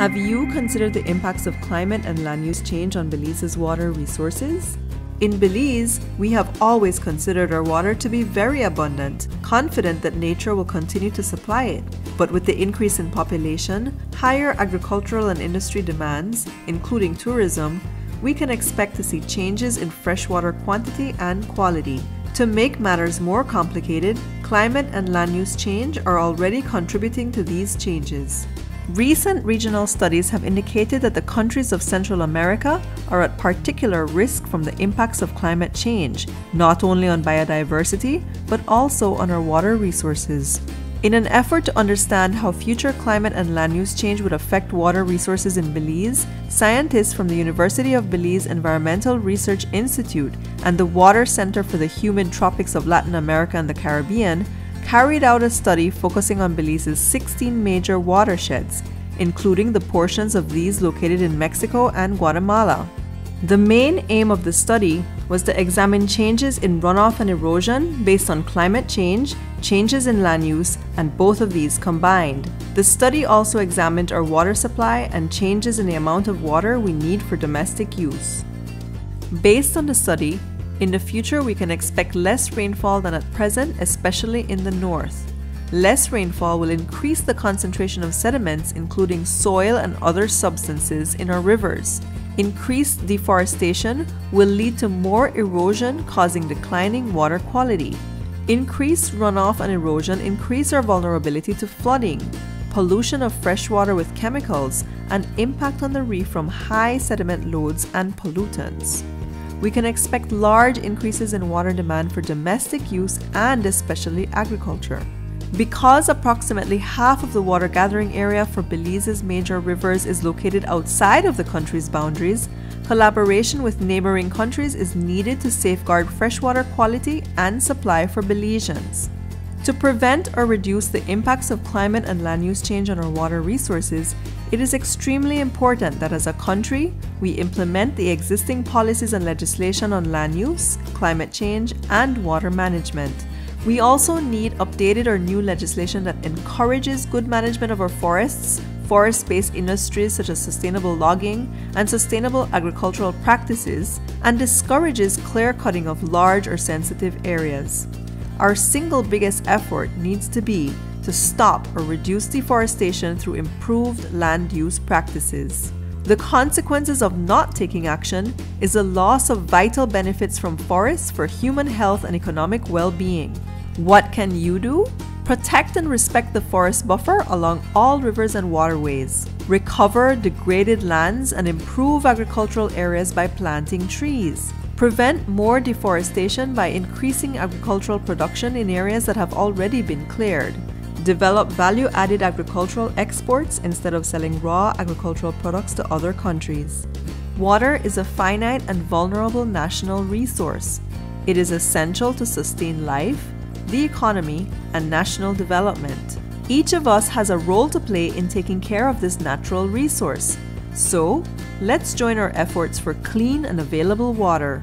Have you considered the impacts of climate and land use change on Belize's water resources? In Belize, we have always considered our water to be very abundant, confident that nature will continue to supply it. But with the increase in population, higher agricultural and industry demands, including tourism, we can expect to see changes in freshwater quantity and quality. To make matters more complicated, climate and land use change are already contributing to these changes. Recent regional studies have indicated that the countries of Central America are at particular risk from the impacts of climate change, not only on biodiversity, but also on our water resources. In an effort to understand how future climate and land use change would affect water resources in Belize, scientists from the University of Belize Environmental Research Institute and the Water Center for the Humid Tropics of Latin America and the Caribbean carried out a study focusing on Belize's 16 major watersheds, including the portions of these located in Mexico and Guatemala. The main aim of the study was to examine changes in runoff and erosion based on climate change, changes in land use, and both of these combined. The study also examined our water supply and changes in the amount of water we need for domestic use. Based on the study, in the future we can expect less rainfall than at present, especially in the north. Less rainfall will increase the concentration of sediments, including soil and other substances, in our rivers. Increased deforestation will lead to more erosion, causing declining water quality. Increased runoff and erosion increase our vulnerability to flooding, pollution of freshwater with chemicals, and impact on the reef from high sediment loads and pollutants. We can expect large increases in water demand for domestic use and especially agriculture. Because approximately half of the water gathering area for Belize's major rivers is located outside of the country's boundaries, collaboration with neighboring countries is needed to safeguard freshwater quality and supply for Belizeans. To prevent or reduce the impacts of climate and land use change on our water resources, it is extremely important that as a country, we implement the existing policies and legislation on land use, climate change, and water management. We also need updated or new legislation that encourages good management of our forests, forest-based industries such as sustainable logging and sustainable agricultural practices, and discourages clear-cutting of large or sensitive areas. Our single biggest effort needs to be to stop or reduce deforestation through improved land use practices. The consequences of not taking action is the loss of vital benefits from forests for human health and economic well-being. What can you do? Protect and respect the forest buffer along all rivers and waterways. Recover degraded lands and improve agricultural areas by planting trees. Prevent more deforestation by increasing agricultural production in areas that have already been cleared. Develop value-added agricultural exports instead of selling raw agricultural products to other countries. Water is a finite and vulnerable national resource. It is essential to sustain life, the economy, and national development. Each of us has a role to play in taking care of this natural resource. So, let's join our efforts for clean and available water.